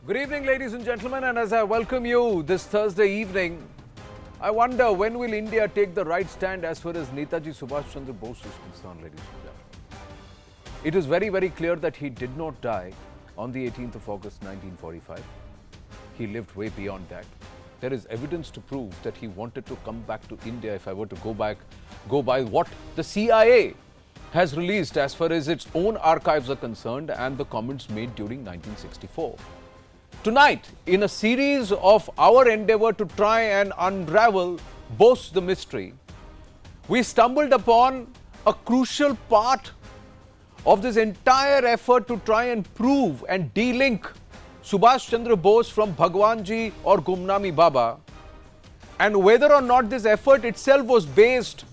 Good evening, ladies and gentlemen, and as I welcome you this Thursday evening, I wonder when will India take the right stand as far as Netaji Subhash Chandra Bose is concerned, ladies and gentlemen. It is very, very clear that he did not die on the 18th of August 1945. He lived way beyond that. There is evidence to prove that he wanted to come back to India. If I were to go by what the CIA has released as far as its own archives are concerned and the comments made during 1964. Tonight, in a series of our endeavor to try and unravel Bose the mystery, we stumbled upon a crucial part of this entire effort to try and prove and de-link Subhash Chandra Bose from Bhagwanji or Gumnami Baba, and whether or not this effort itself was based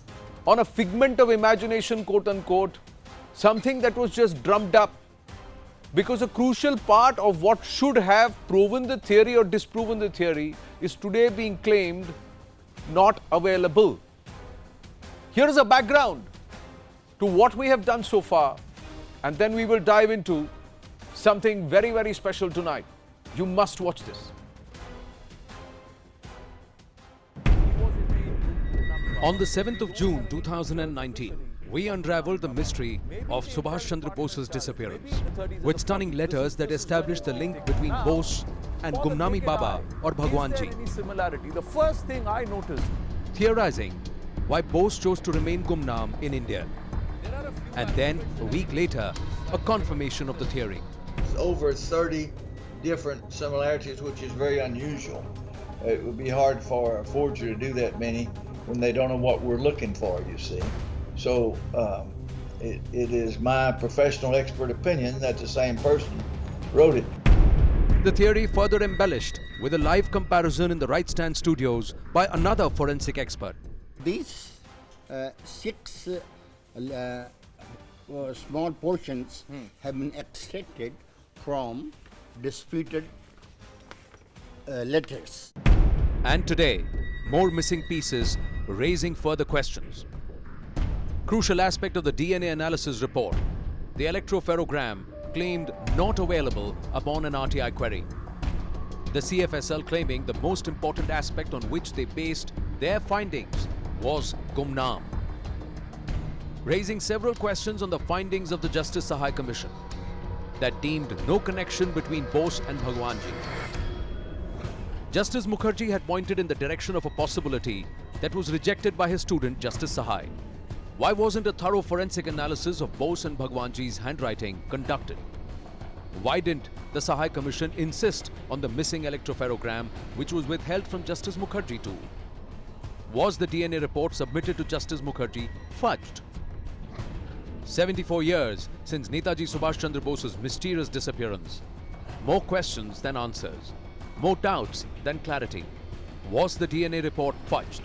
on a figment of imagination, quote unquote, something that was just drummed up. Because a crucial part of what should have proven the theory or disproven the theory is today being claimed not available. Here is a background to what we have done so far, and then we will dive into something very, very special tonight. You must watch this. On the 7th of June 2019, we unraveled the mystery of Subhash Chandra Bose's disappearance with stunning letters that established the link between Bose and Gumnami Baba or Bhagwanji. The first thing I noticed, theorizing why Bose chose to remain Gumnam in India. And then, a week later, a confirmation of the theory. Over 30 different similarities, which is very unusual. It would be hard for a forger to do that many when they don't know what we're looking for, you see. So it is my professional expert opinion that the same person wrote it. The theory further embellished with a live comparison in the Right Stand studios by another forensic expert. These six small portions have been extracted from disputed letters. And today, more missing pieces raising further questions. Crucial aspect of the DNA analysis report, the electropherogram claimed not available upon an RTI query. The CFSL claiming the most important aspect on which they based their findings was Gumnam, raising several questions on the findings of the Justice Sahai Commission that deemed no connection between Bose and Bhagwanji. Justice Mukherjee had pointed in the direction of a possibility that was rejected by his student Justice Sahai. Why wasn't a thorough forensic analysis of Bose and Bhagwanji's handwriting conducted? Why didn't the Sahai Commission insist on the missing electropherogram which was withheld from Justice Mukherjee too? Was the DNA report submitted to Justice Mukherjee fudged? 74 years since Netaji Subhash Chandra Bose's mysterious disappearance. More questions than answers. More doubts than clarity. Was the DNA report fudged?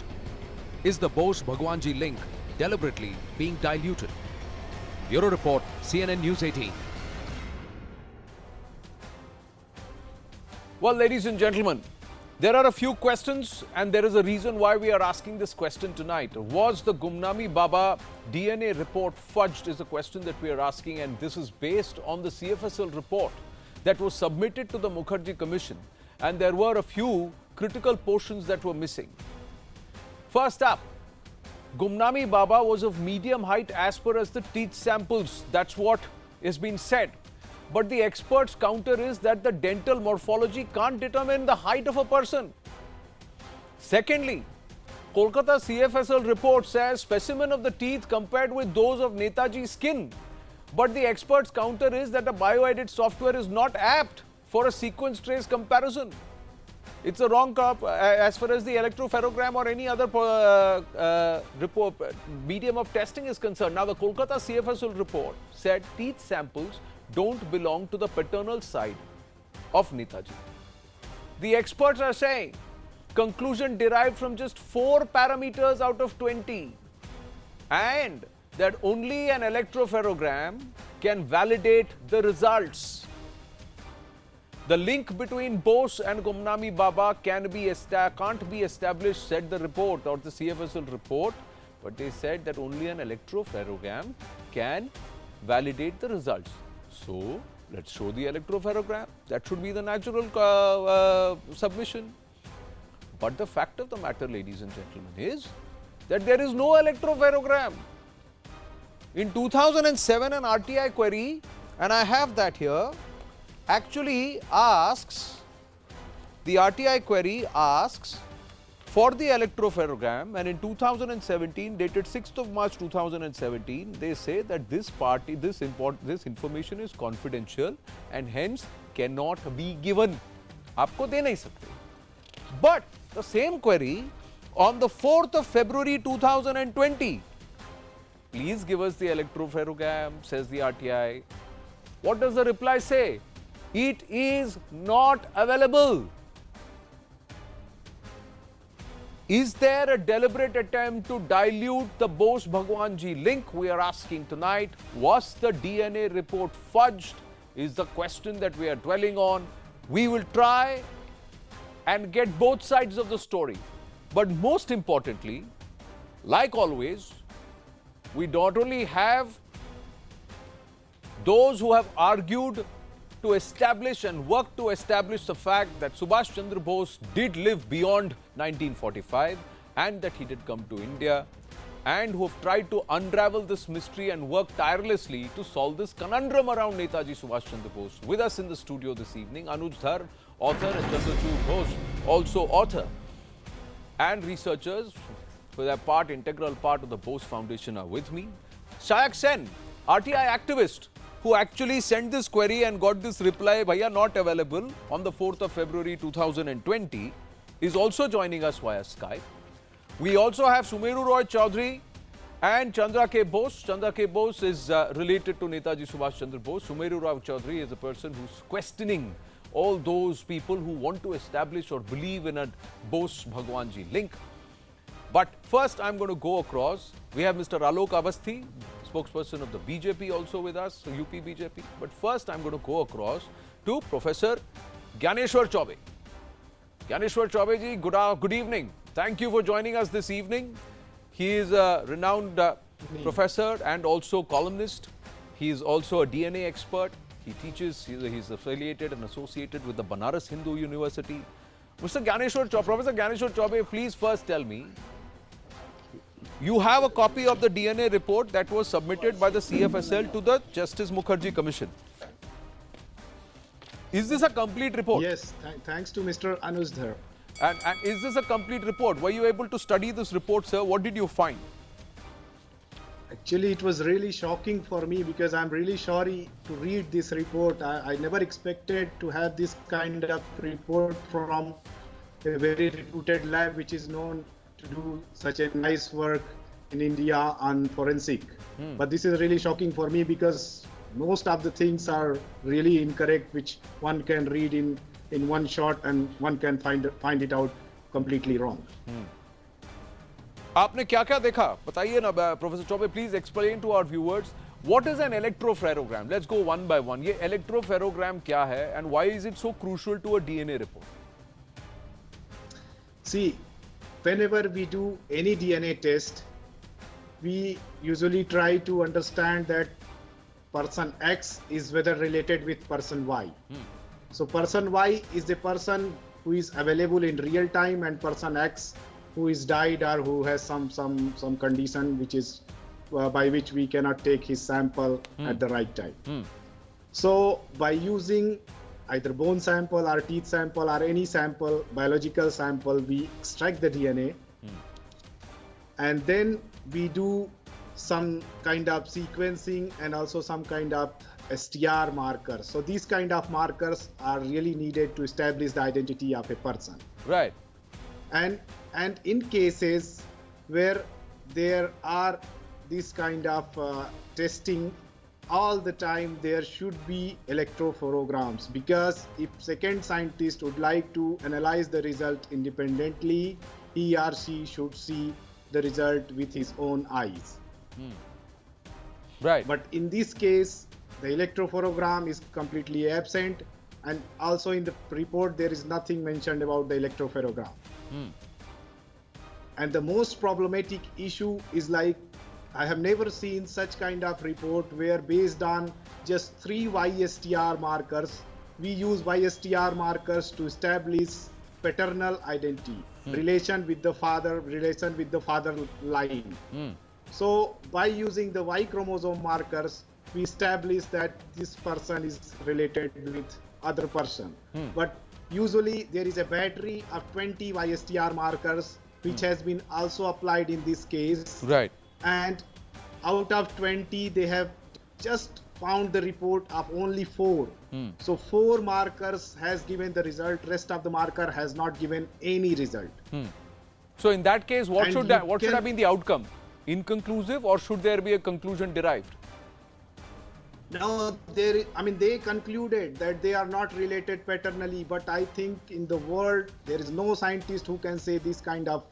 Is the Bose-Bhagwanji link deliberately being diluted? Bureau Report, CNN News 18. well, ladies and gentlemen, there are a few questions and there is a reason why we are asking this question tonight. Was the Gumnami Baba DNA report fudged is the question that we are asking, and this is based on the CFSL report that was submitted to the Mukherjee Commission, and there were a few critical portions that were missing. First up, Gumnami Baba was of medium height as per as the teeth samples. That's what is being said. But the experts' counter is that the dental morphology can't determine the height of a person. Secondly, Kolkata CFSL report says specimen of the teeth compared with those of Netaji's skin. But the experts' counter is that a bioedit software is not apt for a sequence trace comparison. It's a wrong as far as the electropherogram or any other report, medium of testing is concerned. Now, the Kolkata CFSL report said teeth samples don't belong to the paternal side of Netaji. The experts are saying conclusion derived from just 4 parameters out of 20, and that only an electropherogram can validate the results. The link between Bose and Gumnami Baba can't be established, said the report or the CFSL report, but they said that only an electropherogram can validate the results. So, Let's show the electropherogram. That should be the natural submission. But the fact of the matter, ladies and gentlemen, is that there is no electropherogram. In 2007, an RTI query, and I have that here, actually asks, the RTI query asks for the electropherogram, and in 2017, dated 6th of March 2017, they say that this information is confidential and hence cannot be given. आपको दे नहीं सकते. But the same query on the 4th of February 2020, please give us the electropherogram, says the RTI. What does the reply say? It is not available. Is there a deliberate attempt to dilute the Bose Bhagwanji link? We are asking tonight. Was the DNA report fudged? Is the question that we are dwelling on. We will try and get both sides of the story. But most importantly, like always, we not only have those who have argued to establish and work to establish the fact that Subhash Chandra Bose did live beyond 1945 and that he did come to India, and who have tried to unravel this mystery and work tirelessly to solve this conundrum around Netaji Subhash Chandra Bose. With us in the studio this evening, Anuj Dhar, author, and Chandrachud Ghosh, also author, and researchers who are integral part of the Bose Foundation are with me. Shayak Sen, RTI activist, who actually sent this query and got this reply, "Bhaiya, not available," on the 4th of February 2020, is also joining us via Skype. We also have Sumeru Roy Chaudhary and Chandra K. Bose. Chandra K. Bose is related to Netaji Subhash Chandra Bose. Sumeru Roy Chaudhary is a person who's questioning all those people who want to establish or believe in a Bose Bhagwanji link. But first, I'm going to go across. We have Mr. Alok Avasthi, spokesperson of the BJP, also with us, so UP BJP. But first, I'm going to go across to Professor Gyaneshwar Chaubey. Gyaneshwar Chaubey ji, good evening. Thank you for joining us this evening. He is a renowned professor and also columnist. He is also a DNA expert. He teaches, he's affiliated and associated with the Banaras Hindu University. Mr. Gyaneshwar Chaubey, Professor Gyaneshwar Chaubey, please first tell me, you have a copy of the DNA report that was submitted by the CFSL to the Justice Mukherjee Commission. Is this a complete report? Yes, thanks to Mr. Anuj Dhar. And is this a complete report? Were you able to study this report, sir? What did you find? Actually, it was really shocking for me because I'm really sorry to read this report. I never expected to have this kind of report from a very reputed lab which is known to do such a nice work in India on forensic. But this is really shocking for me because most of the things are really incorrect, which one can read in one shot and one can find it out completely wrong. आपने क्या-क्या देखा? बताइए ना, Professor Chaubey, please explain to our viewers what is an electropherogram. Let's go one by one. ये electropherogram क्या है and why is it so crucial to a DNA report? See, whenever we do any DNA test, we usually try to understand that person X is whether related with person Y. So person Y is the person who is available in real time, and person X who is died or who has some condition which is by which we cannot take his sample at the right time. So by using either bone sample or teeth sample or any sample, biological sample, we extract the DNA and then we do some kind of sequencing and also some kind of STR marker. So these kind of markers are really needed to establish the identity of a person. Right. And in cases where there are this kind of testing all the time, there should be electropherograms, because if second scientist would like to analyze the result independently, he or she should see the result with his own eyes. Right. But in this case, the electropherogram is completely absent, and also in the report there is nothing mentioned about the electropherogram. And the most problematic issue is, like, I have never seen such kind of report where based on just 3 YSTR markers. We use YSTR markers to establish paternal identity, relation with the father line. So by using the Y chromosome markers, we establish that this person is related with other person. But usually there is a battery of 20 YSTR markers which has been also applied in this case. Right. And out of 20, they have just found the report of only 4. So 4 markers has given the result. Rest of the marker has not given any result. So in that case, what And should you have been the outcome? Inconclusive, or should there be a conclusion derived? Now, they concluded that they are not related paternally, but I think in the world there is no scientist who can say this kind of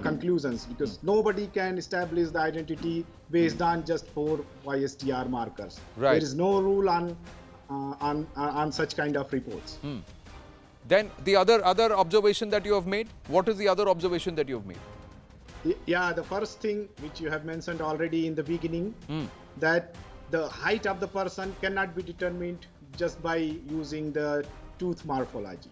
conclusions, because nobody can establish the identity based on just 4 YSTR markers. Right. There is no rule on such kind of reports. Then the other observation that you have made. What is the other observation that you have made? Yeah, the first thing which you have mentioned already in the beginning, that the height of the person cannot be determined just by using the tooth morphology.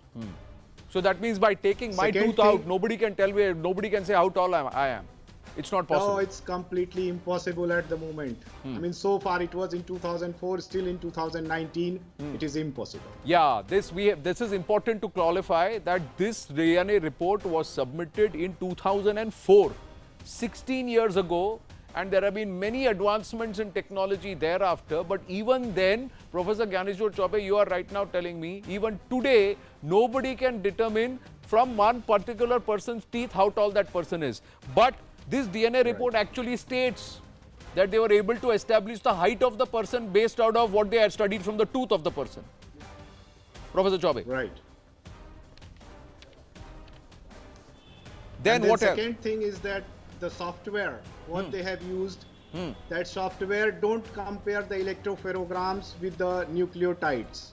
So that means by taking my Second tooth out, thing- nobody can tell me, nobody can say how tall I am. It's not possible. No, it's completely impossible at the moment. I mean, so far it was in 2004, still in 2019, it is impossible. Yeah, this is important to qualify that this DNA report was submitted in 2004, 16 years ago, and there have been many advancements in technology thereafter. But even then, Professor Gyaneshwar Chaubey, you are right now telling me, even today, nobody can determine from one particular person's teeth how tall that person is. But this DNA report actually states that they were able to establish the height of the person based out of what they had studied from the tooth of the person. Professor Chaubey. Right. Then And what the else? second thing is that the software, what they have used, that software don't compare the electropherograms with the nucleotides.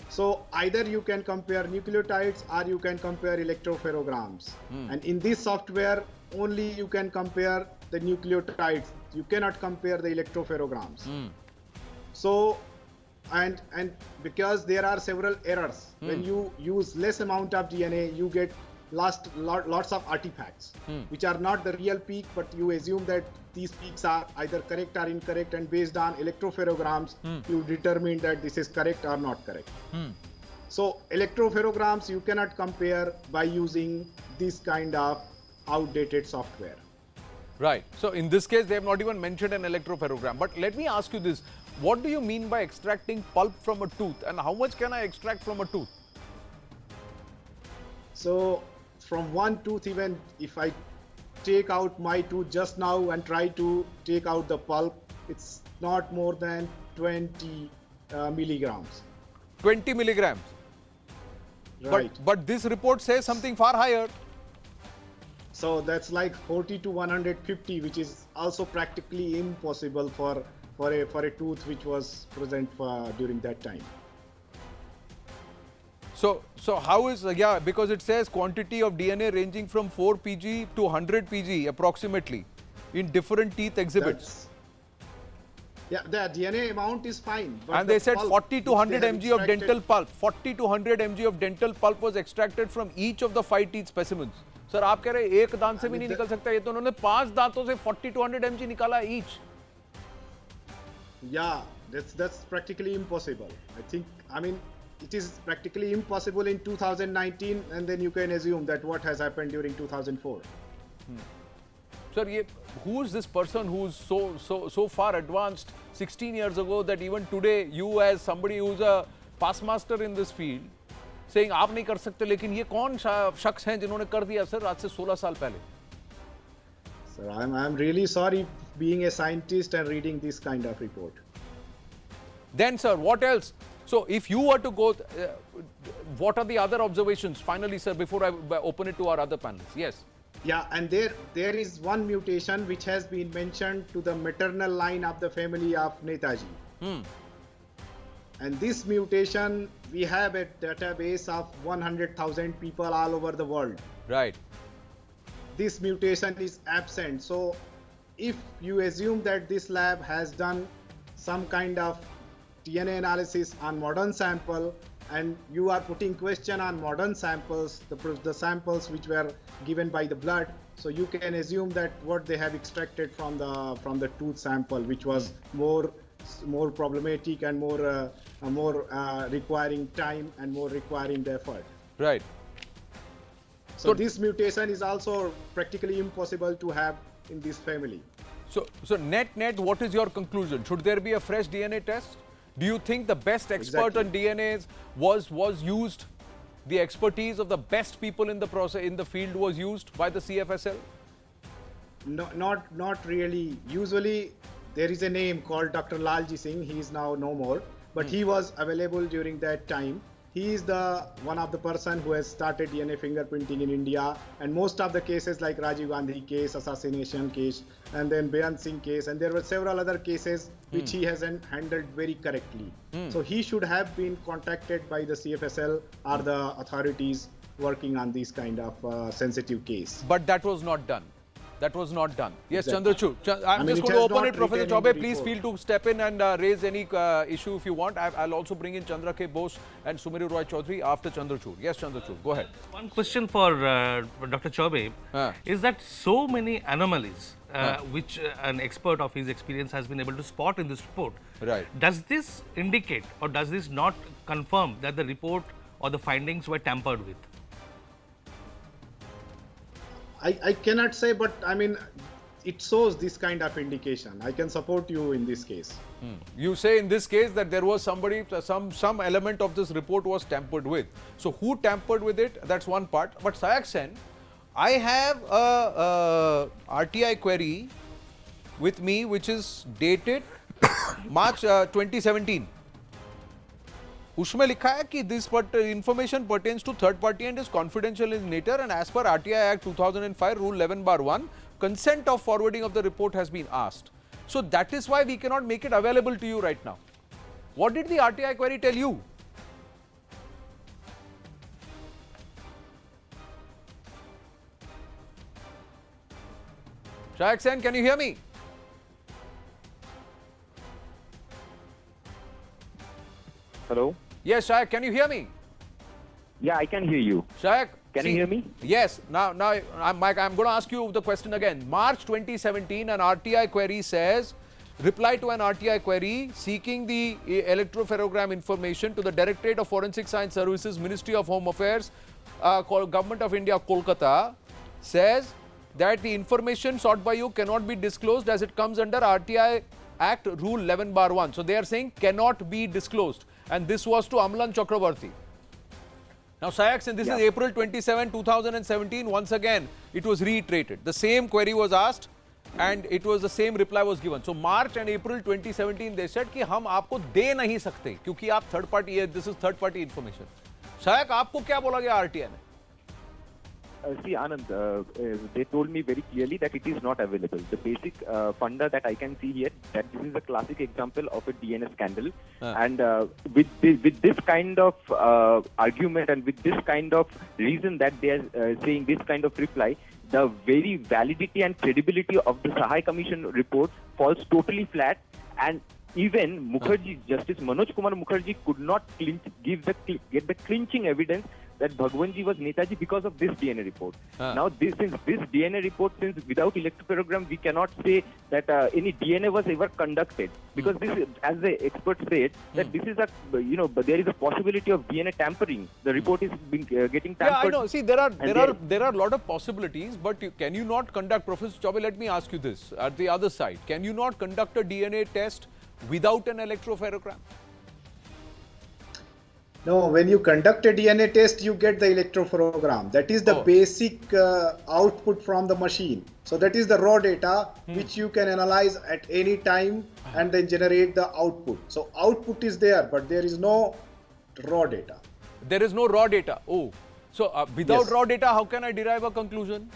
So either you can compare nucleotides or you can compare electropherograms. And in this software, only you can compare the nucleotides. You cannot compare the electropherograms. So, and because there are several errors, when you use less amount of DNA, you get lots of artifacts, which are not the real peak, but you assume that these peaks are either correct or incorrect, and based on electropherograms, you determine that this is correct or not correct. So electropherograms you cannot compare by using this kind of outdated software. Right. So in this case, they have not even mentioned an electropherogram. But let me ask you this. What do you mean by extracting pulp from a tooth, and how much can I extract from a tooth? So from one tooth, even if I take out my tooth just now and try to take out the pulp, it's not more than 20 milligrams. 20 milligrams. Right. But this report says something far higher. So that's like 40 to 150, which is also practically impossible for a tooth which was present during that time. So how is, yeah, because it says quantity of DNA ranging from 4 pg to 100 pg approximately in different teeth exhibits. Yeah, the DNA amount is fine. But And they said pulp 40 to which 100 they have mg of extracted- dental pulp. 40 to 100 mg of dental pulp was extracted from each of the 5 teeth specimens. Sir, आप कह रहे हैं एक दांत से भी नहीं निकल सकता, ये तो उन्होंने 5 दांतों से 40 to 100 mg निकाला each. Yeah, that's practically impossible. I mean, it is practically impossible in 2019, and then you can assume that what has happened during 2004. Sir, who is this person who's so far advanced 16 years ago that even today you as somebody who's a past master in this field saying आप नहीं कर सकते, लेकिन ये कौन शख्स हैं जिन्होंने कर दिया सर आज से 16 साल पहले? Sir, I'm really sorry being a scientist and reading this kind of report. Then sir, what else? So if you were to go, what are the other observations? Finally sir, before I open it to our other panelists. Yes. Yeah, and there is one mutation which has been mentioned to the maternal line of the family of Netaji. And this mutation, we have a database of 100,000 people all over the world. Right. This mutation is absent. So if you assume that this lab has done some kind of DNA analysis on modern sample, and you are putting question on modern samples, the samples which were given by the blood, so you can assume that what they have extracted from the tooth sample, which was more problematic and more requiring time and more requiring the effort. Right. So this mutation is also practically impossible to have in this family. So net, what is your conclusion? Should there be a fresh DNA test? Do you think the best expert on DNAs was used? The expertise of the best people in the process in the field was used by the CFSL? No, not really. Usually there is a name called Dr. Lalji Singh. He is now no more, but he was available during that time. He is the one of the person who has started DNA fingerprinting in India, and most of the cases like Rajiv Gandhi case, assassination case, and then Beyant Singh case, and there were several other cases which he hasn't handled very correctly. So he should have been contacted by the CFSL or the authorities working on this kind of sensitive case. But that was not done. That was not done. Yes, Exactly. Chandrachud. I'm just it going to has open not it. Professor written in Chaubey, the please report. feel to step in and raise any issue if you want. I'll also bring in Chandra K. Bose and Sumeru Roy Chaudhary after Chandrachud. Yes, Chandrachud, go ahead. One question for Dr. Chaubey is that so many anomalies which an expert of his experience has been able to spot in this report. Right. Does this indicate or does this not confirm that the report or the findings were tampered with? I cannot say, but I mean, it shows this kind of indication. I can support you in this case. You say in this case that there was somebody, some element of this report was tampered with. So who tampered with it? That's one part. But Sayak Sen, I have a RTI query with me which is dated March 2017. उसमें लिखा है कि this information pertains to third party and is confidential in nature, and as per RTI Act 2005 Rule 11/1, consent of forwarding of the report has been asked. So that is why we cannot make it available to you right now. What did the RTI query tell you? Shayak Sen, can you hear me? Hello? Yes, Shayak, can you hear me? Yeah, I can hear you. Shayak, Can you hear me? Yes. Now, Mike, I'm going to ask you the question again. March 2017, an RTI query says, reply to an RTI query seeking the electropherogram information to the Directorate of Forensic Science Services, Ministry of Home Affairs, Government of India, Kolkata, says that the information sought by you cannot be disclosed as it comes under RTI Act Rule 11/1. So they are saying cannot be disclosed. And this was to Amlan Chakrabarti. Now, Sayak Sen, this is April 27, 2017. Once again, it was reiterated. The same query was asked and it was the same reply was given. So, March and April 2017, they said कि हम आपको दे नहीं सकते क्योंकि आप third party है, this is third party information. Sayak, आपको क्या बोला गया RTI ने? See, Anand, they told me very clearly that it is not available. The basic funda that I can see here, that this is a classic example of a DNA scandal. And with this kind of argument and with this kind of reason that they are saying this kind of reply, the very validity and credibility of the Sahai Commission report falls totally flat. And even Mukherjee, Justice Manoj Kumar Mukherjee could not get the clinching evidence that Bhagwanji was Netaji because of this DNA report. Now, since this DNA report, since without electropherogram, we cannot say that any DNA was ever conducted. Because this, as the expert said, that this is a, there is a possibility of DNA tampering. The report is getting tampered. Yeah, I know. See, there are a lot of possibilities, but can you not conduct, Professor Chaubey, let me ask you this, at the other side, can you not conduct a DNA test without an electropherogram? No, when you conduct a DNA test, you get the electropherogram. That is the basic output from the machine. So that is the raw data which you can analyze at any time and then generate the output. So output is there, but there is no raw data. There is no raw data. Oh, so without Yes. raw data, how can I derive a conclusion?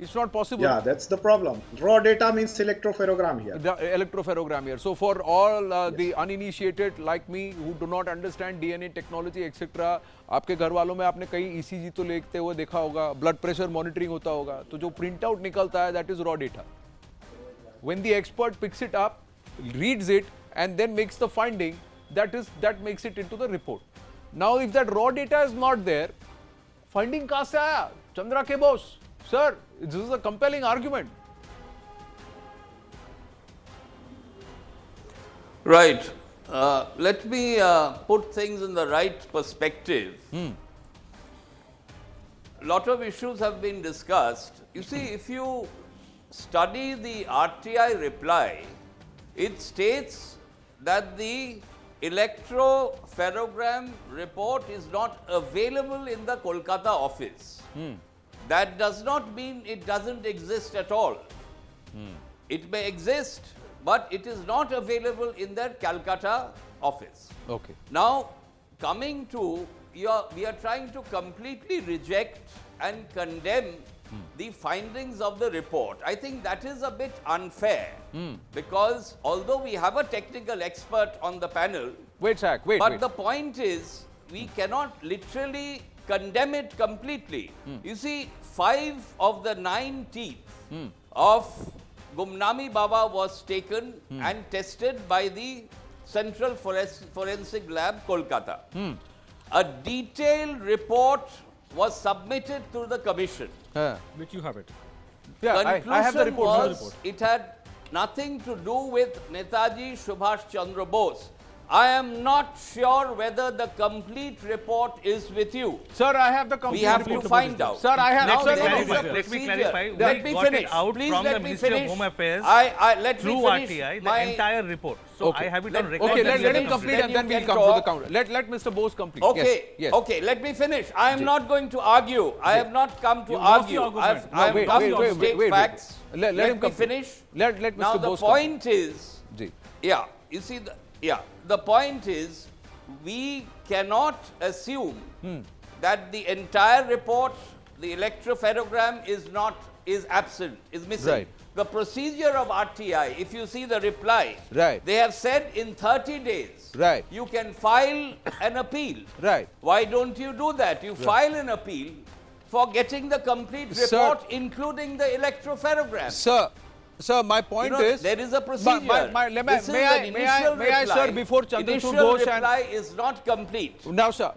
It's not possible. Yeah, that's the problem. Raw data means electropherogram here. The electropherogram here. So for all the uninitiated like me who do not understand DNA technology etc. आपके घर वालों में आपने कई ECG तो लेते हुए देखा होगा, blood pressure monitoring होता होगा, तो जो print out निकलता है that is raw data. When the expert picks it up, reads it and then makes the finding, that makes it into the report. Now, if that raw data is not there, finding kahan se aaya? Chandra K. Bose, sir, this is a compelling argument. Right. Let me put things in the right perspective. A lot of issues have been discussed. You see, if you study the RTI reply, it states that the electropherogram report is not available in the Kolkata office. That does not mean it doesn't exist at all. It may exist, but it is not available in their Calcutta office. Okay. Now, coming to we are trying to completely reject and condemn the findings of the report. I think that is a bit unfair because although we have a technical expert on the panel, Wait. the point is we cannot literally condemn it completely. You see, 5 of the 9 teeth of Gumnami Baba was taken and tested by the Central Forensic Lab, Kolkata. A detailed report was submitted to the commission. Which you have it. Yeah, I have the Conclusion report. was it had nothing to do with Netaji Subhash Chandra Bose. I am not sure whether the complete report is with you. Sir, I have the complete We have report. to find out. Sir, I have. Now Sir, there no, is no, a sir. Let me procedure. clarify. Let We me got it finish. out Please from let the me Ministry of finish. Home Affairs Let through me finish RTI, my- the entire report. So Okay. I have it on record. Okay, that let we him have complete completed. and then you we'll can come to the talk. counter. Let Mr. Bose complete. Okay, Yes. okay, let me finish. I am not going to argue. I have not come to You lost argue. your argument. I have come to state facts. Let him me complete. finish. Let Mr. Now the Bose point is, Ji. you see, the point is, we cannot assume that the entire report, the electropherogram is absent, is missing. Right. The procedure of RTI, if you see the reply, Right. they have said in 30 days, Right. you can file an appeal. Right. Why don't you do that? You file an appeal for getting the complete Sir. report, including the electropherogram. Sir, my point You know, is there is a procedure. This may I, sir, before Chandrachud initial Ghosh and reply is not complete. now, sir,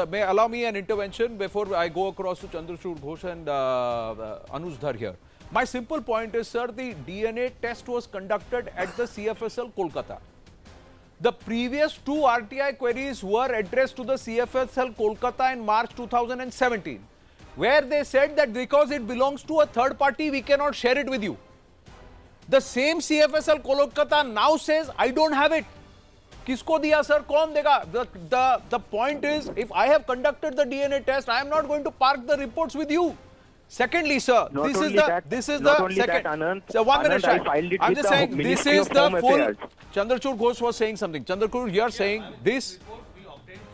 may allow me an intervention before I go across to Chandrachud Ghosh and Anuj Dhar here. My simple point is, sir, the DNA test was conducted at the CFSL Kolkata. The previous 2 RTI queries were addressed to the CFSL Kolkata in March 2017, where they said that because it belongs to a third party, we cannot share it with you. The same CFSL Kolkata now says, I don't have it. Kisko diya, sir? Kaun dega? The point is, if I have conducted the DNA test, I am not going to park the reports with you. Secondly, sir, Not this is only the that- this is not the only second. that, Anand. So 1 minute, Anand, I sir. filed it I'm with just the saying this Ministry is of the Home full. Affairs. Chandrachud Ghosh was saying something. Chandrachud, you are saying this.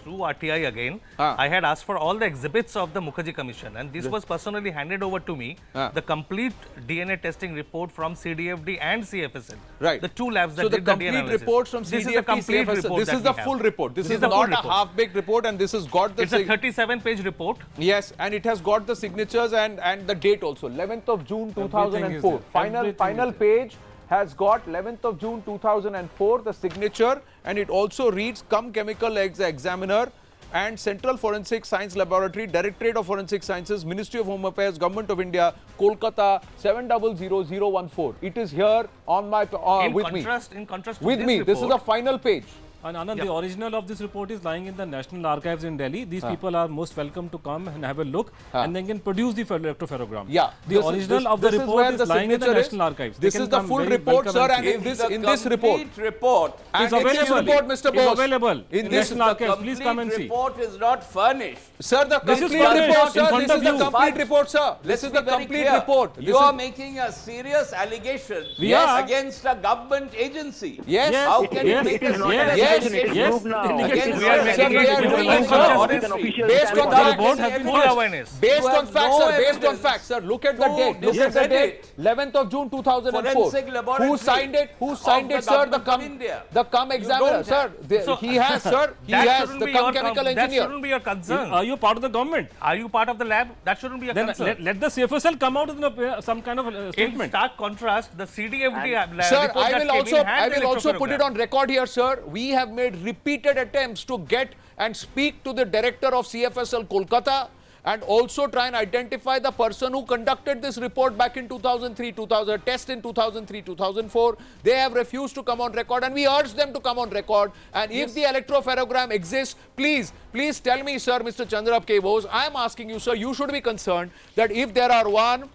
Through RTI again, Ah. I had asked for all the exhibits of the Mukherjee Commission, and this was personally handed over to me. Ah. The complete DNA testing report from CDFD and CFSL. Right. The 2 labs that So the did the DNA complete analysis. reports from This is the CDFD, complete CFSL. report This that is the we have. full report. This is the full not a report. half-baked report, and this has got the. It's a 37-page report. Yes, and it has got the signatures and the date also. 11th of June 2004. Everything Final is there. page has got 11th of June 2004, the signature, and it also reads Cum Chemical Examiner and Central Forensic Science Laboratory, Directorate of Forensic Sciences, Ministry of Home Affairs, Government of India, Kolkata 700014. It is here on my with me. In contrast to With this me. report, This is the final page. And Anand, Yeah. the original of this report is lying in the National Archives in Delhi. These people are most welcome to come and have a look, and they can produce the electropherogram. Yeah, The original of the this is report where is the lying in the signature is. National Archives. They This can is the come full very report, welcome sir, and and see. in If this the in this report. complete report And It's in this available. report, Mr. It's Bose. available In in this National the Archives. Please come and complete see. report is not furnished. Sir, the This is complete furnished report, in sir. front This of is the you. complete Fine. report, sir. This Let's is be the very complete clear. report. You This are is- making a serious allegation We are. against a government agency. Yes. How can you Yes, make it a is. serious Yes, It's Yes, proved now. delegation We are making it based on the facts. board has been full awareness. Based You on have facts, no sir. Based on evidence facts, sir. Look at the to date. Look at the discredit date. 11th of June 2004. Forensic laboratory Who signed it? Who signed of it, the sir? The government of cum. India. The cum examiner, don't sir. So- He has, sir. He That has shouldn't the be cum your chemical That engineer. shouldn't be your concern. Are you part of the government? Are you part of the lab? That shouldn't be a Then concern. let the CFSL come out with some kind of In statement. stark contrast, the CDFD lab Sir, report I that will came also in had the put it electrophotogram. on record here, sir. We have made repeated attempts to get and speak to the director of CFSL Kolkata and also try and identify the person who conducted this report back in 2003, 2000, test in 2003, 2004. They have refused to come on record and we urge them to come on record. And if the electrophotogram exists, please tell me, sir, Mr. Chandrap K. Bose, I am asking you, sir, you should be concerned that if there are 1,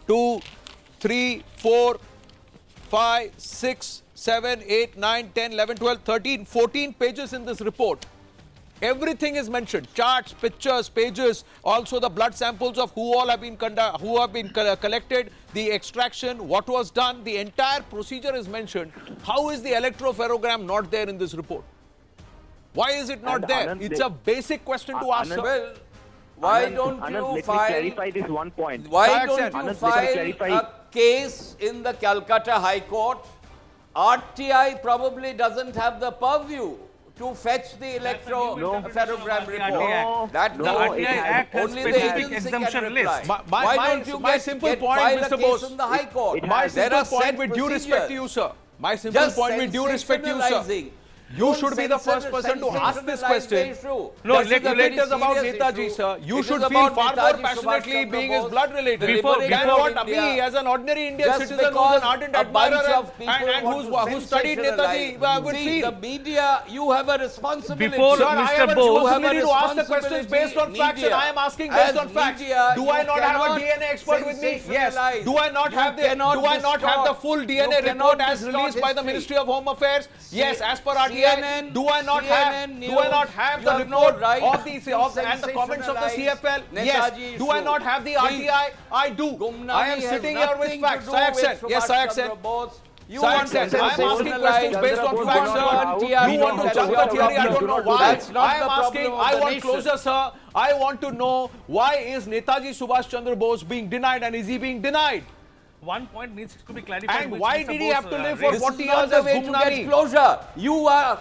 2, 3, 4, 5, 6, 7, 8, 9, 10, 11, 12, 13, 14 pages in this report. Everything is mentioned, charts, pictures, pages, also the blood samples of who all have been collected, the extraction, what was done, the entire procedure is mentioned. How is the electrophotogram not there in this report? Why is it not And there? Anand, It's a basic question to ask, Anand, sir. Well, why Anand, don't Anand, you let me file? clarify this one point. Why Sir, don't Anand, you let me file clarify. a case in the Calcutta High Court? RTI probably doesn't have the purview to fetch the electrophotogram report. No. That No, The no, RTI Act has only the specific agency exemption can list. reply. My- Why my- don't you my simple point, file Mr. a case Bose, in the High Court? it My has- There simple are point set with due respect to you, sir. My simple Just point with due respect to you, sir. sensationalizing. You should be the first person to ask this question. No, This is it is about Netaji, sir. You should feel far more passionately being his blood related Before than what me as an ordinary Indian citizen who's an ardent admirer and who studied Netaji would See, feel. the media, you have a responsibility. Before Sir, I have a Mr. Bose, responsibility to ask the questions based on facts, and I am asking based on facts. Do I not have a DNA expert with me? Yes. Do I not have the full DNA report as released by the Ministry of Home Affairs? Yes, as per RTI. Do I not have the report of the comments of the CFL? Yes. Do I not have the RTI? I do. I am sitting here with facts. I accept. Yes, I accept. You So I want to accept. I am asking questions based on Chandrabose, facts, sir. You want to jump the theory, I don't know why. That's not I am the asking, problem of I the want nation. closure, sir. I want to know why is Netaji Subhash Chandra Bose being denied and is he being denied? one point needs to be clarified. And which why Mr. did he Bose, have to live raised. for This 40 is not years the as way to get Gumnami? closure.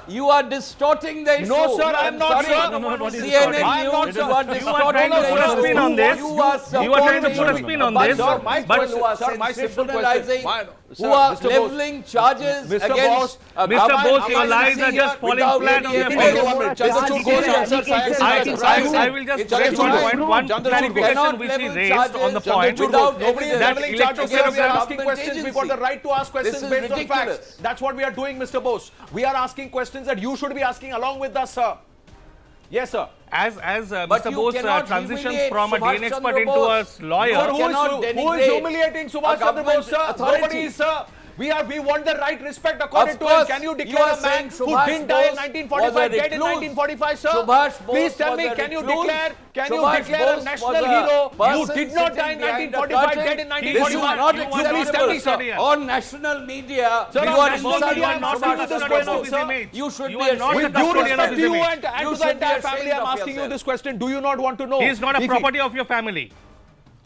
You are distorting the issue. No, sir, I am not, Sorry. sir. No, what is CNN distorting? I am not, News, sir. you are You are distorting trying to the put a issue. spin on this. You are You are trying to put a supporting spin on a this. bunch of My people question, who are sir, my simple sensationalizing, question. who are Mr. Bose. leveling charges Mr. against Bose, a Mr. government Bose, your lies agency are just falling without flat on any their evidence. face. One minute. Chandrachud Ghosh answers. I will just It's raise a one crime. point, one Chandrachud clarification cannot which he level raised charges on the point. without Nobody is that leveling charges here. We are asking electrophotogram questions. We've got the right to ask questions This is based on ridiculous. facts. That's what we are doing, Mr. Bose. We are asking questions that you should be asking along with us, sir. Yes, sir. As But Mr. you Bose cannot transitions humiliate from a Subhash DNA Chandra expert into a Bose. lawyer, Sir, cannot who is denigrate humiliating Subhash a Chandra Bose, government sir? authority. Nobody is, sir. We want the right respect according Of to him. course, Can you you declare are a man saying who Subhash didn't die in Bose 1945 was a dead in recluse? 1945, sir? Subhash Bose Please tell was me, a can you recluse? declare Bose a national was a hero who person did not die in sitting behind a 1945 curtain? dead in This is 1945? not You please tell me, acceptable, sir. On national media, Sir, you on are national insulting media, I'm asking you Subhash this Chandra question, Bose. sir. You should You be are not ashamed the With due of custodian of respect his to you image. and to You the should be entire family, ashamed I'm of asking you yourself. this question. Do you not want to know? he is not a If he- property of your family.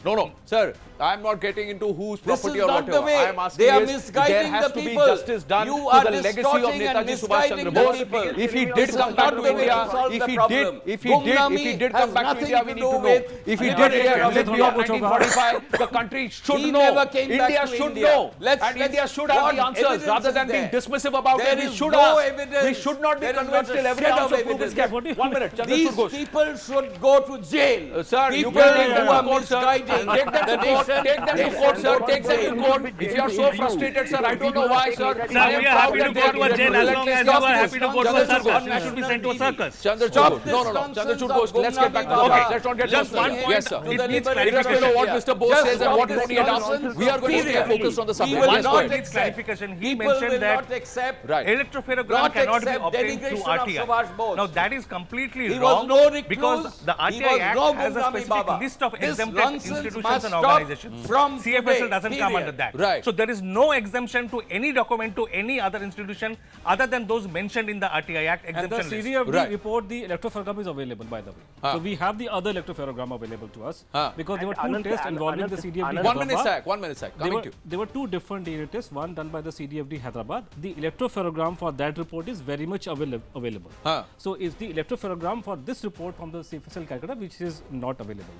No, sir. I'm not getting into whose This property is or not whatever. the way. I am asking They are is misguiding there has the to be people. justice done You to are the legacy of distorting and Netaji Subhash Chandra misguiding the Bose. people. If he This did is come not back the to way to India, solve the if he problem. did Gumnami come has back to nothing India, we to need do to know. with If he whatever did government live beyond is. 1945, the country should He know. never came back India to should India. know. Let's- And India let's- should have what the answers evidence rather is than being there? dismissive about There it. We is should no ask. evidence. We should not be There is convinced not a till every shred ounce of of proof is evidence. kept. 1 minute, Chandrachud These Ghosh. people should go to jail. Sir, you people can take them who are to court, sir. misguiding Take them the to court. nation. Take them to court, sir. Take them to court. If you are so frustrated, sir, I don't know why, sir. Sir, we are happy to go to a jail as long as you are happy to go to a circus. You should be sent to a circus. Chandrachud, no. Chandrachud Ghosh, let's get back to the Okay. facts. Let's not get Just lost. one point. Yes, sir. It needs Irrespective of what Mr. Bose Just says and stop what this Tony had nonsense. asked, we are going to stay Period. focused on the We subject. will Yes, not go ahead. Needs clarification. He People mentioned will that not accept Right. electrophotogram Not cannot be accept obtained through denigration of RTI. Subhash Bose. Now that is completely He was wrong no recluse. because the He RTI was Act no has a Gumnami specific Baba. list of This exempted nonsense institutions must and stop organizations. from CFSL today, doesn't come period. under that. Right. So there is no exemption to any document to any other institution other than those mentioned in the RTI Act And the exemption list. CDFD Right. report, the electrophoregram is available, by the way. So we have the other electrophoregram available to us because there were two Anand, tests Anand, involving Anand, the CDFD. Anand, 1 minute, Hyderabad. Sec. 1 minute, Sec. There Coming were, to you. there were two different DNA tests, one done by the CDFD Hyderabad. The electrophoregram for that report is very much available. So if the electrophoregram for this report from the CFSL Calcutta, which is not available.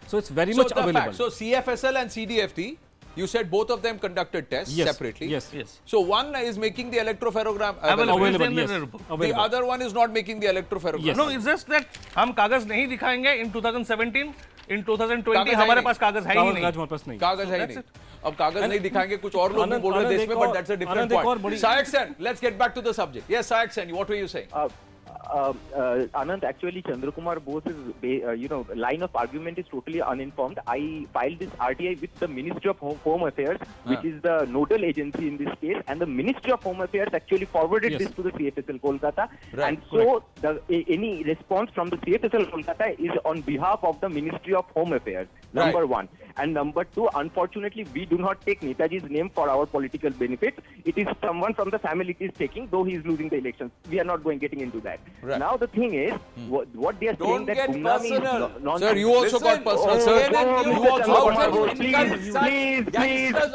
So it's very much the available. fact, so CFSL and CDFT, you said both of them conducted tests separately. Yes. So one is making the electrophoregram Available. available. Yes. The Available. other one is not making the electrophoregram. Yes. No, it's just that हम कागज नहीं दिखाएंगे in 2017, in 2020 कागज है हमारे नहीं। पास कागज है ही नहीं. हमारे पास नहीं। कागज है ही नहीं. अब कागज नहीं दिखाएंगे, कुछ और लोग भी बोल रहे थे इसमें, but that's a different point. Sayak Sen, let's get back to the subject. Yes, Sayak Sen, what were you saying? Anand, actually, Chandrakumar Bose's line of argument is totally uninformed. I filed this RTI with the Ministry of Home Affairs, which is the nodal agency in this case, and the Ministry of Home Affairs actually forwarded this to the CFSL Kolkata, and so any response from the CFSL Kolkata is on behalf of the Ministry of Home Affairs. Number one. And number two, unfortunately, we do not take Netaji's name for our political benefit. It is someone from the family it is taking, though he is losing the elections. We are not getting into that. Right. Now the thing is, what they are Don't saying that get Gumnami personal. is nonsense. Sir, you also got personal, sir. You also got personal. Please,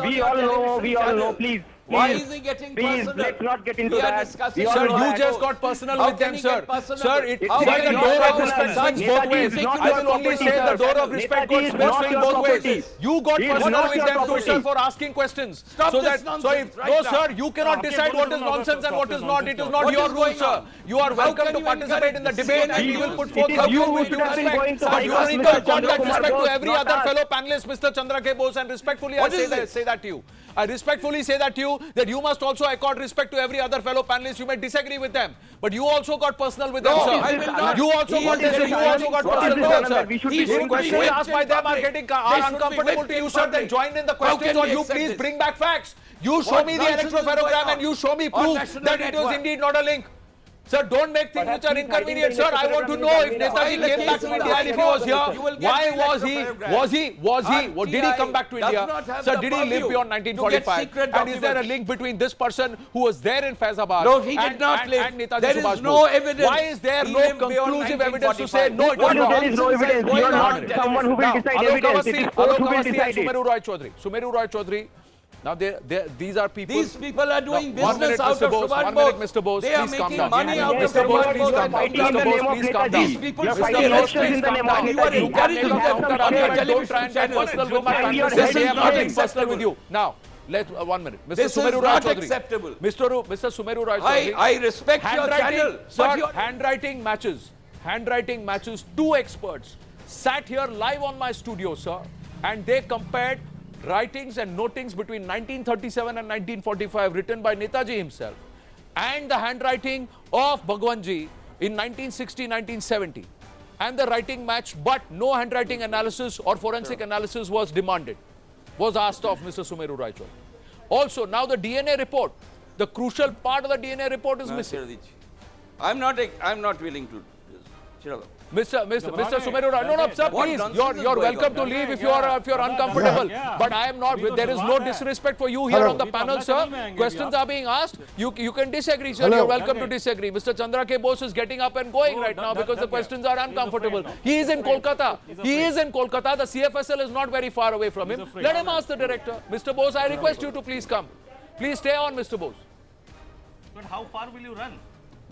we all know, please. Why is he getting Please, personal? let's not get into We are that. discussing We all Sir, know you that. just got personal How with can them, he sir. get personal? Sir, it, How sir, can the he door get of respect personal? swings both ways. Netaji is not I your will only property, say the sir. door of respect Netaji is goes not swing your both ways. property. You got He is personal not with your them too, property. sir, for asking questions. Stop so this that, nonsense so if, right no, now. sir, you cannot decide what is nonsense and what is not. It is not What your is rule, going sir. on? You are How welcome can to you participate in the encourage debate, and CNN we will put It forth is our you view who with should due have been respect. going to But you bypass need Mr. to accord that Chandra respect Kumar to every Bose, other not fellow panelist, Mr. Chandra K. Bose, and respectfully I What is say that to you. I respectfully say that to you, that you must also accord respect to every other fellow panelist. You may disagree with them, but you also got personal with them, No, sir. I will not. You also He got is this. You also got What is personal this, with Anand, sir. that we should He be should If be questions whipped asked by in them are public. getting They should be uncomfortable whipped to you, in sir, then public. join in the How questions, can or we you accept please this? bring back facts. You show What me the nonsense is going electrophoregram on? and you show me On proof national that it was network. indeed not a link. Sir, don't make things which are inconvenient, sir. I want to know if Netaji came back to India and if he was here, why was he? Did he come back to India? Sir, did he live beyond 1945? And is there a link between this person who was there in Faizabad No, he did not live. and Netaji There is Subhash no Bose? evidence. Why is there He no lived beyond conclusive evidence to say 1945? no, it was What if wrong? there is no evidence? You are not someone who will decide evidence. It is court who will decide it. Sumeru Roy Chaudhary. Sumeru Roy Chaudhary. Now, these are people. These people are doing Now, 1 minute, business out Mr. of Bose, Subhash 1 minute, Bose. Mr. Bose, They are please calm making down. money out of Mr. Bose, Subhash please Bose. calm down. Fighting in the Mr. Bose, name of please calm Netaji. down. These people You are should fighting stay elections restrained. in the name of You are Netaji. encouraging them Have some on your sense. Don't try television and get channels. personal with my And you are panelists. heading Say I'm not for being it. personal with you. Now, let 1 minute. Mr. This is Sumeru Roy not Chaudhary. acceptable. Mr. Sumeru Roy Chaudhary. I respect your channel. Sir, handwriting matches. Two experts sat here live on my studio, sir, and they compared writings and notings between 1937 and 1945 written by Netaji himself and the handwriting of Bhagwanji in 1960-1970. And the writing matched, but no handwriting analysis or forensic analysis was demanded, was asked of Mr. Sumeru Roy Chaudhary. Also, now the DNA report, the crucial part of the DNA report is missing. I'm not willing to. Chirala. Mr. Sumeru Roy, no, sir, What please, nonsense you're is going welcome to on? leave if you're uncomfortable. But I am not. There is no disrespect for you here on the panel, sir. Questions are being asked. You can disagree, sir. You're welcome to disagree. Mr. Chandra K. Bose is getting up and going right now because the questions are uncomfortable. He is in Kolkata. The CFSL is not very far away from him. Let him ask the director. Mr. Bose, I request you to please come. Please stay on, Mr. Bose. But how far will you run?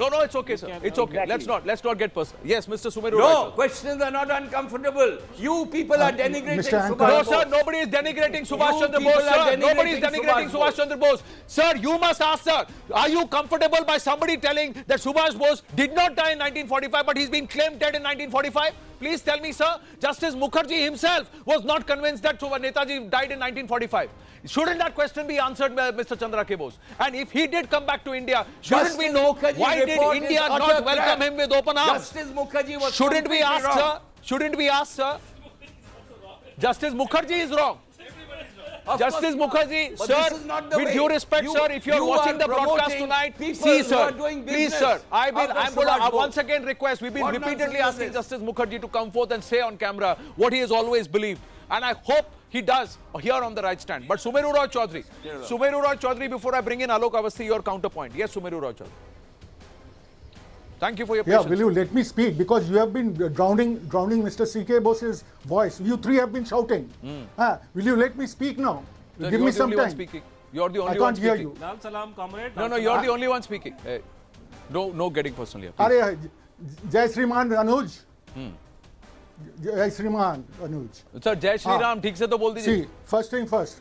No, it's okay, sir. It's okay. Let's not get personal. Yes, Mr. Sumeru. No, questions are not uncomfortable. You people are denigrating Subhash No, Bose. sir, nobody is denigrating Subhash You Chandra people Bose, are sir. Nobody is denigrating denigrating Subhash Subhash Chandra Bose. Sir, you must ask, sir, are you comfortable by somebody telling that Subhash Bose did not die in 1945, but he's been claimed dead in 1945? Please tell me, sir. Justice Mukherjee himself was not convinced that Netaji died in 1945. Shouldn't that question be answered by Mr. Chandra K. Bose? And if he did come back to India, shouldn't we know why did India not welcome him with open arms? Justice Mukherjee was Shouldn't we ask, wrong. sir? Shouldn't we ask, sir? Justice Mukherjee is wrong. Of Justice course not. Mukherjee, But sir, this is not the with way. due respect, You- sir, if you're you watching are the broadcast promoting tonight, people see, who sir, are doing please, business sir, I'm out of going Subhash to Bose. once again request. We've been What repeatedly nonsense is asking this? Justice Mukherjee to come forth and say on camera what he has always believed. and I hope he does here on the right stand. But Sumeru Roy Chaudhary, before I bring in Alok Awasthi, your counterpoint. Yes, Sumeru Roy Chaudhary. Thank you for your patience. Yeah, will you let me speak? Because you have been drowning Mr. C.K. Bose's voice. You three have been shouting. Will you let me speak now? No, Give me some time. Speaking. You're the only I one can't hear speaking. you. Naam salam, comrade. No, you're the only one speaking. Hey, no getting personal here. please. Are Jai Shriman Anuj. Jai Shriman Anuj. Sir, Jai Shri Ram, ठीक से तो बोल दीजिए. See, first thing first.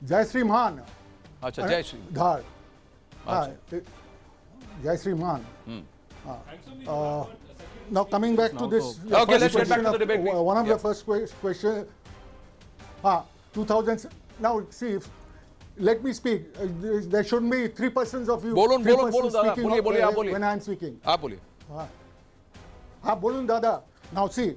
Jai Shriman. अच्छा, Jai Shri. Dhar. Jai Shriman. Now coming back to this. Okay, let's get back to the debate. One of the first question. 2000. Now see, let me speak. There shouldn't be 3 persons of you. बोलो दादा, speaking बोलिए आप बोलिए. when I am speaking. आप बोलिए. Bolun Dada. Now see,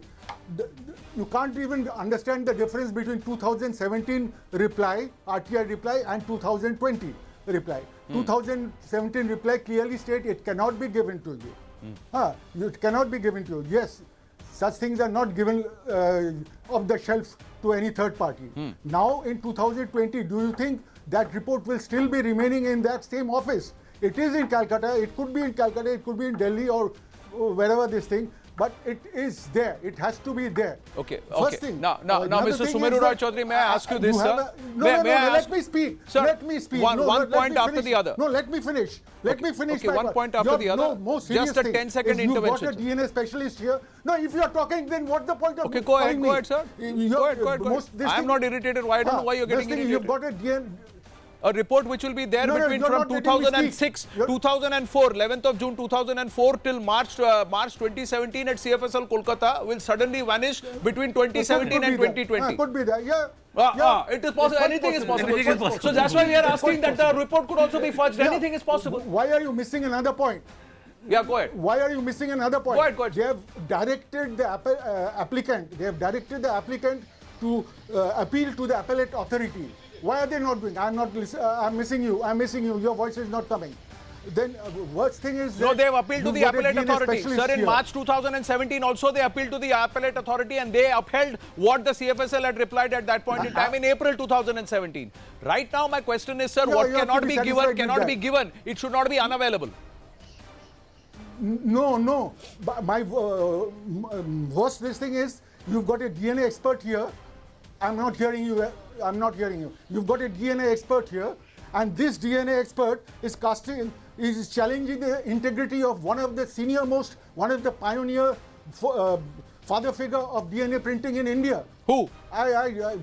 you can't even understand the difference between 2017 reply, RTI reply, and 2020 reply. 2017 reply clearly state it cannot be given to you. It cannot be given to you. Yes, such things are not given off the shelf to any third party. Now in 2020, do you think that report will still be remaining in that same office? It is in Calcutta. It could be in Calcutta. It could be in Delhi or wherever this thing. But it is there. It has to be there. Okay. First thing. Now, Mr. Sumeru Roy Chaudhary, may I ask you this, sir? Let me speak. Sir, let me speak. One point after the other. No, let me finish. Let me finish. Okay, one point after the other. No, more serious Just a thing 10-second is intervention. You've got a DNA specialist here. No, if you are talking, then what's the point of Okay, go ahead, sir. Go ahead. I'm not irritated. Why? I don't know why you're getting irritated. You've got a DNA. A report which will be there from 2006, 2004, 11th of June 2004 till March 2017 at CFSL Kolkata will suddenly vanish between 2017 and 2020. Could be there, yeah. It is possible. Anything is possible. So that's why we are asking that the report could also be fudged. Anything is possible. Why are you missing another point? Yeah, go ahead. Why are you missing another point? Go ahead. They have directed the applicant. They have directed the applicant to appeal to the appellate authority. Why are they not doing? I'm not listening. I'm missing you. I'm missing you. Your voice is not coming. Then worst thing is no, they have appealed to the appellate authority. Sir, in March 2017 also they appealed to the appellate authority and they upheld what the CFSL had replied at that point in time in April 2017. Right now my question is, sir, what cannot be given cannot be given. It should not be unavailable. No. My worst this thing is you've got a DNA expert here. I'm not hearing you. You've got a DNA expert here, and this DNA expert is challenging the integrity of one of the pioneer father figure of DNA printing in India. Who?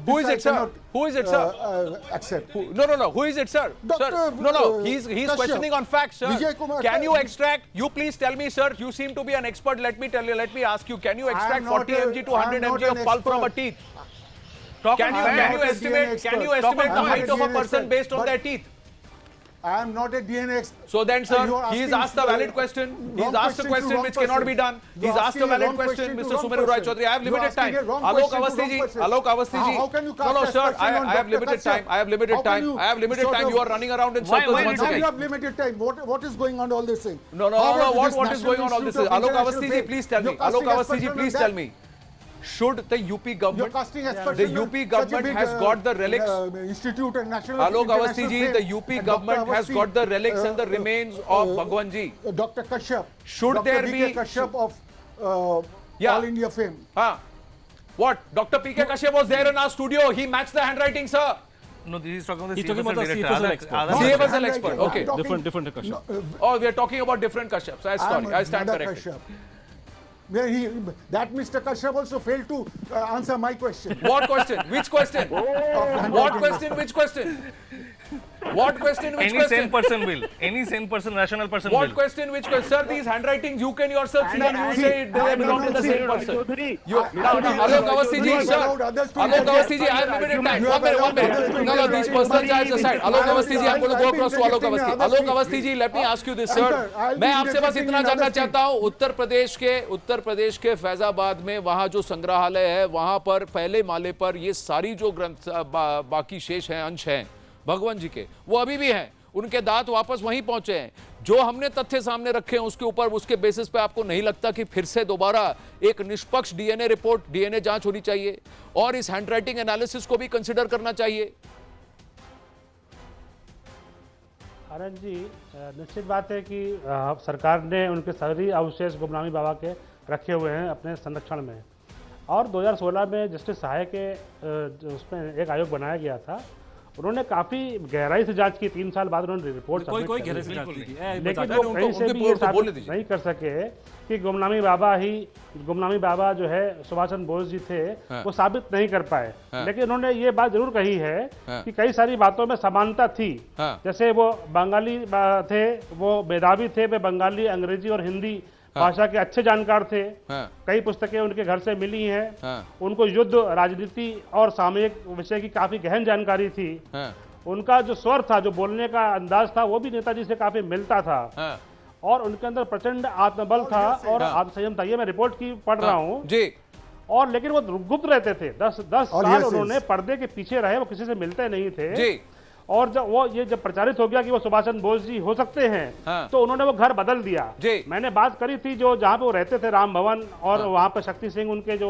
Who is it, sir? Who is it, sir? Accept. No. Who is it, sir? Dr. No. He's questioning on facts, sir. Can you extract? You please tell me, sir. You seem to be an expert. Let me ask you. Can you extract 40 mg to 100 mg of pulp from a teeth? Can you estimate the height of a person based on their teeth? I am not a DNA expert. So then, sir, he's asked a valid question. He's asked a question which cannot be done. He's asked a valid question, Mr. Sumeru Roy Chaudhary. I have limited time. Alok Awasthi ji. How can you No, sir, I have limited time. I have limited time. You are running around in circles once again. You have limited time. What is going on all this thing? No. What is going on all this? Alok Awasthi ji, please tell me. Alok Awasthi ji, please tell me. Should the UP government, the UP government has got the relics. Institute and National. Alok Awasthi ji, the UP government has got the relics and the remains of Bhagwan ji. Dr. Kashyap. Should there be Kashyap of All India fame? What? Dr. P.K. Kashyap was there in our studio. He matched the handwriting, sir. No, this is talking about the CFSL expert. CFSL expert. Okay. Different Kashyap. Oh, we are talking about different Kashyaps. I stand corrected. That Mr. Kashyap also failed to answer my question. What question? Which question? What question? Which question? What question? Which Any question? sane person will. Any sane person, rational person What will. question? Which question? Sir, these handwritings, you can yourself see and you say they belong to the same person. Alok Awasthi ji, sir. Alok Awasthi ji, I have limited time. One minute. No, these personal charges aside. Alok Awasthi ji, I'm going to go across to Alok Awasthi. Alok Awasthi ji, let me ask you this, sir. मैं आपसे बस इतना जानना चाहता हूँ, उत्तर प्रदेश के फैजाबाद में वहाँ जो संग्रहालय है, वहाँ पर पहले माले पर ये सारी जो ग्रंथ बाकी शेष हैं, अंश हैं भगवान जी के, वो अभी भी हैं, उनके दांत वापस वहीं पहुंचे हैं। जो हमने तथ्य सामने रखे हैं उसके ऊपर, उसके बेसिस पे आपको नहीं लगता कि फिर से दोबारा एक निष्पक्ष डीएनए रिपोर्ट, डीएनए जांच होनी चाहिए और इस हैंडराइटिंग एनालिसिस को भी कंसिडर करना चाहिए? आनंद जी, निश्चित बात है कि सरकार ने उनके सारी अवशेष गुमनामी बाबा के रखे हुए हैं अपने संरक्षण में, और 2016 में जस्टिस सहाय के उसमें एक आयोग बनाया गया था। उन्होंने काफी गहराई से जांच की, 3 साल बाद उन्होंने रिपोर्ट कोई गहराई से जांच नहीं की, लेकिन वो कहीं से भी ये साबित नहीं कर सके कि गुमनामी बाबा जो है सुभाष चंद्र बोस जी थे, वो साबित नहीं कर पाए। लेकिन उन्होंने ये बात जरूर कही है कि कई सारी बातों में समानता थी। जैसे वो बंगाली थे, वो मेधावी थे, वे बंगाली, अंग्रेजी और हिंदी भाषा के अच्छे जानकार थे। कई पुस्तकें उनके घर से मिली हैं। उनको युद्ध, राजनीति और सामयिक विषय की काफी गहन जानकारी थी। उनका जो स्वर था, जो बोलने का अंदाज था, वो भी नेताजी से काफी मिलता था। और उनके अंदर प्रचंड आत्मबल था और आत्मसंयम था। ये मैं रिपोर्ट की पढ़ रहा हूँ जी। और लेकिन वो गुप्त रहते थे, 10 साल उन्होंने पर्दे के पीछे रहे, वो किसी से मिलते नहीं थे जी। और जब प्रचारित हो गया कि वो सुभाष चंद्र बोस जी हो सकते हैं, तो उन्होंने वो घर बदल दिया। मैंने बात करी थी जो जहाँ पे वो रहते थे, राम भवन, और वहाँ पे शक्ति सिंह उनके जो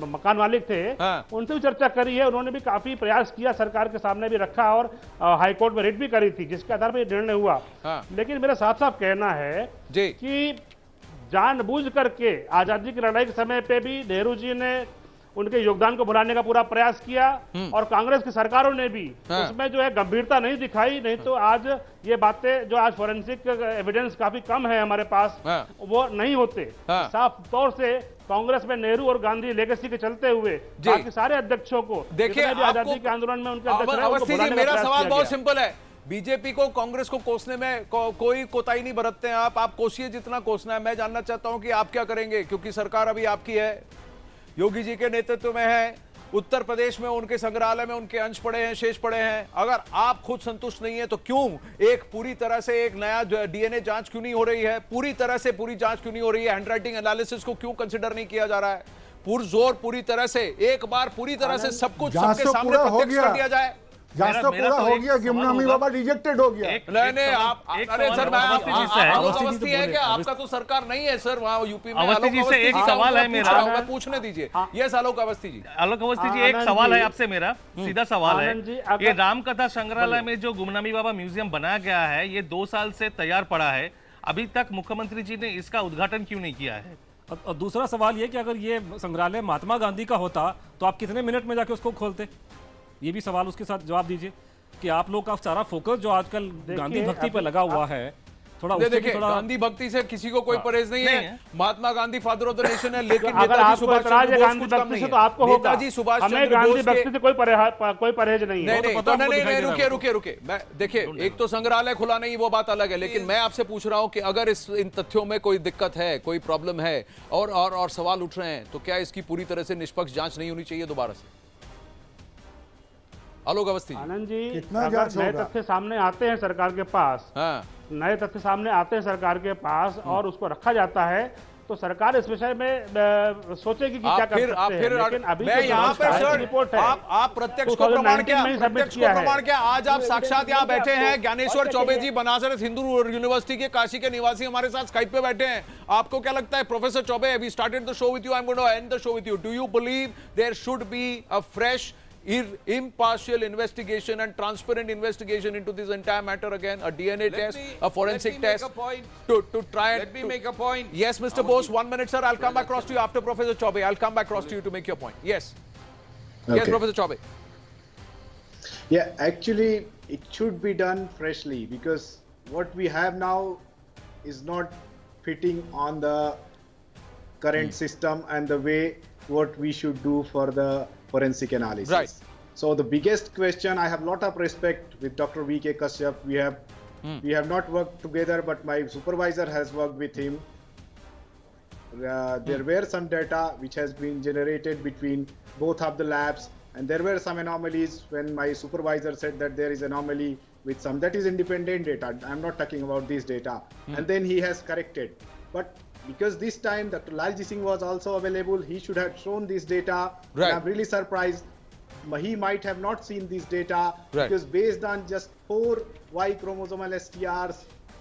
मकान मालिक थे, उनसे भी चर्चा करी है। उन्होंने भी काफी प्रयास किया, सरकार के सामने भी रखा और हाईकोर्ट में रिट भी करी थी, जिसके आधार पर निर्णय हुआ। लेकिन मेरा साफ साफ कहना है कि जानबूझ करके आजादी की लड़ाई के समय पे भी नेहरू जी ने उनके योगदान को भुलाने का पूरा प्रयास किया, और कांग्रेस की सरकारों ने भी उसमें जो है गंभीरता नहीं दिखाई। नहीं तो आज ये बातें, जो आज फोरेंसिक एविडेंस काफी कम है हमारे पास, वो नहीं होते। साफ तौर से कांग्रेस में नेहरू और गांधी लेगेसी के चलते हुए बाकी सारे अध्यक्षों को, देखिए आजादी के आंदोलन में उनके अध्यक्ष, मेरा सवाल बहुत सिंपल है। बीजेपी को, कांग्रेस को कोसने में कोई कोताही नहीं बरतते हैं आप कोसिए जितना कोसना है। मैं जानना चाहता हूं कि आप क्या करेंगे, क्योंकि सरकार अभी आपकी है, योगी जी के नेतृत्व में है। उत्तर प्रदेश में उनके संग्रहालय में उनके अंश पड़े हैं, शेष पड़े हैं। अगर आप खुद संतुष्ट नहीं है तो क्यों एक पूरी तरह से एक नया डीएनए जांच क्यों नहीं हो रही है? पूरी तरह से पूरी जांच क्यों नहीं हो रही है? हैंडराइटिंग एनालिसिस को क्यों कंसिडर नहीं किया जा रहा है? पुरजोर पूरी तरह से एक बार पूरी तरह से सब कुछ सबके सामने प्रत्यक्ष कर दिया जाए। जांच तो पूरा हो गया, गुमनामी बाबा रिजेक्टेड हो गया। नहीं आप, अरे सर, अवस्थी है क्या? आपका तो सरकार नहीं है सर वहाँ यूपी में। अवस्थी जी से एक सवाल है मेरा, पूछने दीजिए। ये आलोक अवस्थी जी, एक सवाल है आपसे मेरा, सीधा सवाल है। ये रामकथा संग्रहालय में जो गुमनामी बाबा म्यूजियम बनाया गया है, ये 2 साल से तैयार पड़ा है, अभी तक मुख्यमंत्री जी ने इसका उद्घाटन क्यों नहीं किया है? और दूसरा सवाल ये कि अगर ये संग्रहालय महात्मा गांधी का होता तो आप कितने मिनट में जाके उसको खोलते? ये भी सवाल उसके साथ जवाब दीजिए कि आप लोग का सारा फोकस जो आजकल गांधी भक्ति पर लगा हुआ है, थोड़ा देखिए, गांधी भक्ति से किसी को कोई परहेज नहीं है। Mahatma Gandhi father of the nation है, लेकिन अगर आपको ऐतराज है गांधी भक्ति से तो आपको होगा। हमें गांधी भक्ति से कोई परहेज नहीं है। नहीं, रुके। मैं देखिए, एक तो संग्रहालय खुला नहीं, वो बात अलग है, लेकिन मैं आपसे पूछ रहा हूं कि अगर इन तथ्यों में कोई दिक्कत है, कोई प्रॉब्लम है और सवाल उठ रहे हैं, तो क्या इसकी पूरी तरह से निष्पक्ष जांच नहीं होनी चाहिए दोबारा से? आलोक अवस्थी, आनंद जी, अगर नए तथ्य सामने आते हैं सरकार के पास, नए तथ्य सामने आते हैं सरकार के पास और उसको रखा जाता है, तो सरकार इस विषय में सोचेगी कि क्या कर सकते हैं। लेकिन अभी मैं यहाँ पर रिपोर्ट है, आप प्रत्यक्ष को प्रमाण क्या? आज आप साक्षात यहाँ बैठे हैं, ज्ञानेश्वर चौबे जी बनारस हिंदू यूनिवर्सिटी के काशी के निवासी हमारे साथ स्काइप पे बैठे हैं। आपको क्या लगता है professor Chaubey, we started the show with you, I am going to end the show with you. Do you believe there should be a fresh impartial investigation and transparent investigation into this entire matter again, a DNA test, a forensic test to try and... Let me make a point. Yes, Mr. Bose, 1 minute, sir. I'll come across to you after Professor Chaubey. I'll come back across to you to make your point. Yes. Okay. Yes, Professor Chaubey. Yeah, actually, it should be done freshly, because what we have now is not fitting on the current system and the way what we should do for the forensic analysis. Right. So the biggest question, I have a lot of respect with Dr. V.K. Kashyap. We have not worked together, but my supervisor has worked with him. There were some data which has been generated between both of the labs, and there were some anomalies when my supervisor said that there is anomaly with some. That is independent data. I'm not talking about this data. And then he has corrected. But because this time Dr. Lalji Singh was also available, he should have shown this data. Right. I'm really surprised. He might have not seen this data, because based on just 4 Y chromosomal STRs,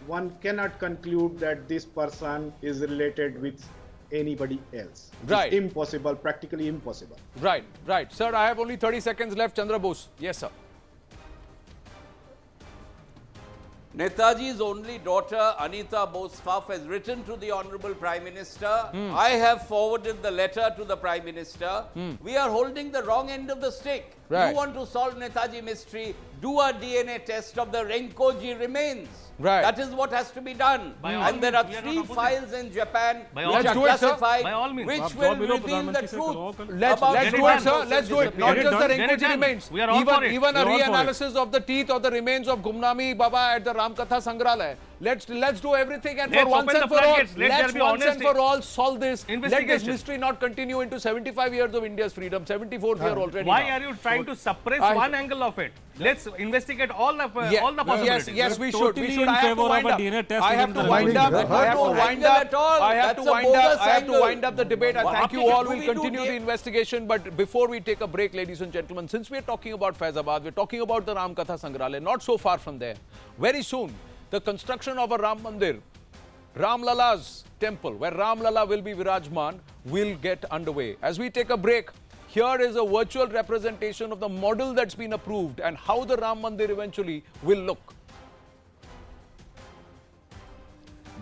one cannot conclude that this person is related with anybody else. Right. It's impossible, practically impossible. Right, right. Sir, I have only 30 seconds left. Chandra Bose. Yes, sir. Netaji's only daughter, Anita Bose-Pfaff, has written to the Honorable Prime Minister. I have forwarded the letter to the Prime Minister. We are holding the wrong end of the stick. Right. You want to solve Netaji mystery, do a DNA test of the Renkoji remains. Right. That is what has to be done. And there are 3 files in Japan which are do it, sir. classified, By all means. which will reveal the truth. Let's do it, sir. Let's do it. Not just the Get it Renkoji done. remains. We are all for it. Even a We are all for it. reanalysis of the teeth or the remains of Gumnami Baba at the Ramkatha Sangralaya. Let's do everything, and Let's for once open and the for all, floodgates. Let there let's be once and honesty. for all solve this. Let this Investigation. mystery not continue into 75 years of India's freedom. 74th year already. Why now. are you trying to suppress I- one angle of it? Let's investigate all the Yeah, possibilities. Yes, we should. Totally We should. in I have to favor of wind a up. DNA test I have within to the wind up. Ramkatha. I have to No wind angle up. at all. I have That's to a wind up. bogus I have to angle. wind up the debate. I Well, thank you after all. do We'll we do continue the investigation. But before we take a break, ladies and gentlemen, since we're talking about Faizabad, we're talking about the Ramkatha Sangralaya. Not so far from there. Very soon, the construction of a Ram Mandir, Ram Lala's temple, where Ram Lala will be Virajman, will get underway. As we take a break, here is a virtual representation of the model that's been approved and how the Ram Mandir eventually will look.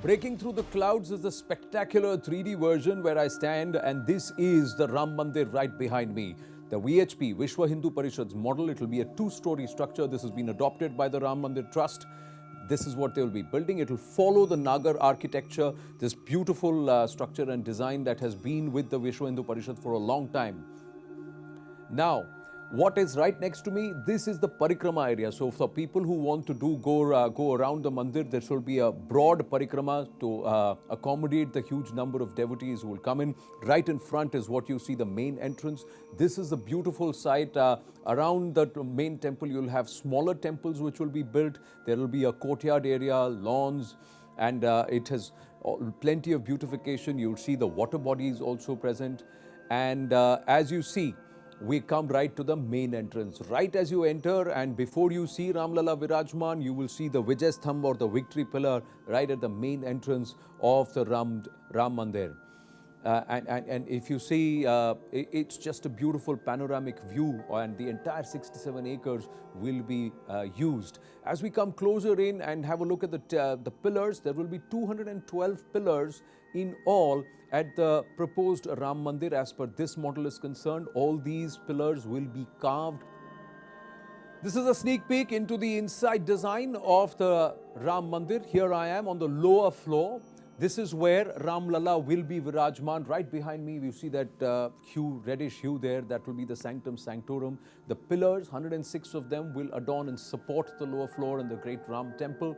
Breaking through the clouds is the spectacular 3D version where I stand, and this is the Ram Mandir right behind me. The VHP, Vishwa Hindu Parishad's model, it will be a 2-story structure. This has been adopted by the Ram Mandir Trust. This is what they will be building. It will follow the Nagar architecture, this beautiful structure and design that has been with the Vishwa Hindu Parishad for a long time. Now, what is right next to me? This is the parikrama area. So for people who want to go around the mandir, there should be a broad parikrama to accommodate the huge number of devotees who will come in. Right in front is what you see, the main entrance. This is a beautiful site. Around the main temple, you'll have smaller temples which will be built. There will be a courtyard area, lawns, and it has plenty of beautification. You'll see the water bodies also present. And as you see, we come right to the main entrance. Right as you enter, and before you see Ramlala Virajman, you will see the Vijay Sthamb or the victory pillar right at the main entrance of the Ram Mandir. And if you see, it's just a beautiful panoramic view, and the entire 67 acres will be used. As we come closer in and have a look at the pillars, there will be 212 pillars in all at the proposed Ram Mandir. As per this model is concerned, all these pillars will be carved. This is a sneak peek into the inside design of the Ram Mandir. Here I am on the lower floor. This is where Ram Lala will be Virajman. Right behind me, you see that reddish hue there. That will be the Sanctum Sanctorum. The pillars, 106 of them, will adorn and support the lower floor in the great Ram temple.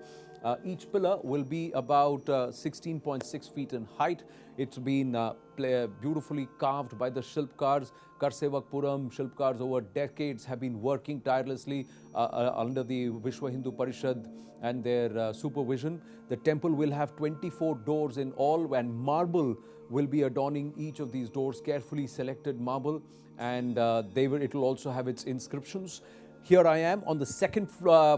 Each pillar will be about 16.6 feet in height. It's been beautifully carved by the Shilpkars. Karsevakpuram Shilpkars over decades have been working tirelessly under the Vishwa Hindu Parishad and their supervision. The temple will have 24 doors in all, and marble will be adorning each of these doors, carefully selected marble, and it will also have its inscriptions. Here I am on the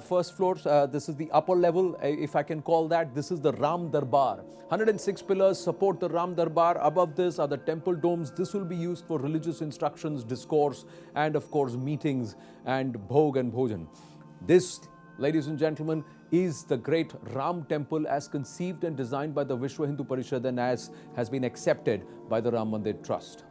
first floor. This is the upper level, if I can call that. This is the Ram Darbar. 106 pillars support the Ram Darbar. Above this are the temple domes. This will be used for religious instructions, discourse, and of course meetings and bhog and bhojan. This, ladies and gentlemen, is the great Ram temple as conceived and designed by the Vishwa Hindu Parishad and as has been accepted by the Ram Mandir Trust.